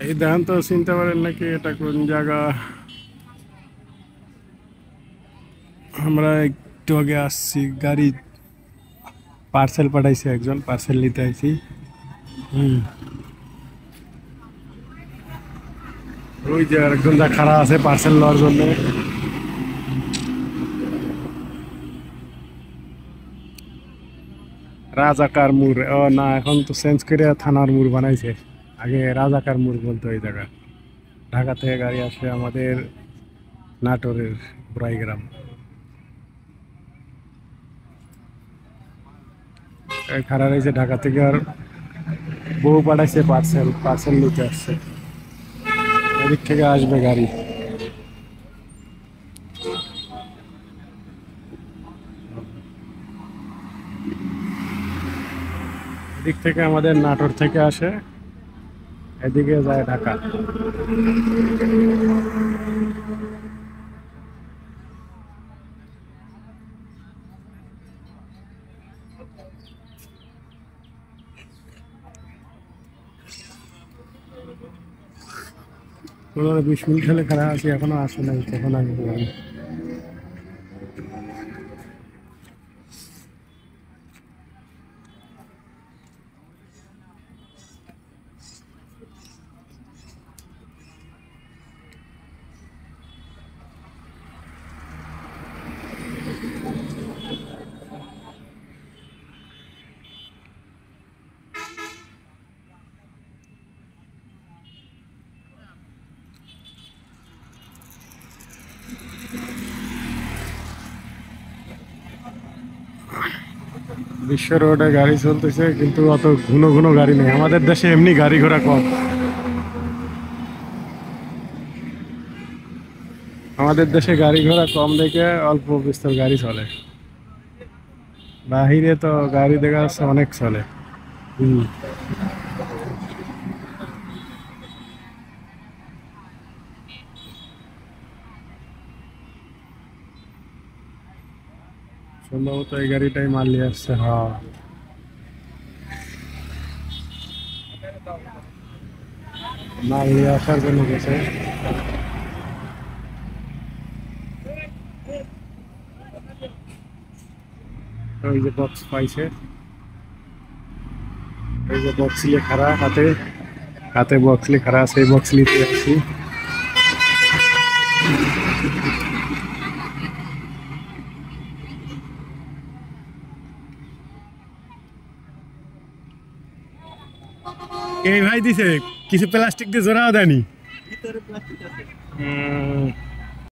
এই দেখেন তো চিনতে পারেন নাকি এটা কোন জায়গা? আমরা একটু আগে আসছি, গাড়ি পার্সেল পাঠাইছে, একজন পার্সেল নিতে আইছি। হুম, ওই যে আরেকজন যা খাড়া আছে পার্সেল নেওয়ার জন্য। রাজাকার মোড়, ও না, এখন তো চেঞ্জ করে থানার মোড় বানাইছে। আগে রাজাকার মোড় বলতো এই জায়গা। ঢাকা থেকে গাড়ি আসে আমাদের নাটোরের বুড়াইগ্রাম। এই খাড়া রয়েছে ঢাকা থেকে, আর বউ পাঠাইছে পার্সেল, পার্সেল নিতে আসছে। এদিক থেকে আসবে গাড়ি। এদিক থেকে আমাদের নাটোর থেকে আসে, এদিকে যায় ঢাকা। পনেরো 20 মিনিট হলে খারাপ আছি, এখনো আসে নাই, কখন আসবে গাড়ি। বিশ্ব রোডে গাড়ি চলতেছে, কিন্তু অত ঘন ঘন গাড়ি নেই। আমাদের দেশে এমনি গাড়ি ঘোড়া কম। আমাদের দেশে গাড়ি ঘোড়া কম দেখে অল্প বিস্তর গাড়ি চলে। বাহিরে তো গাড়ি দেখা যাচ্ছে অনেক চলে। হম, সম্ভবত এই গাড়িটাই মাল নিয়ে আসছে। হ্যাঁ, মাল নিয়ে আসার জন্য গেছে। ওই যে বক্স পাইছে, ওই যে বক্স নিয়ে খাড়া, হাতে হাতে বক্স নিয়ে খাড়া, সেই বক্স নিতে আসছি। এই ভাই দিছে কিছু প্লাস্টিক দিয়ে জোড়াও দেয়নি।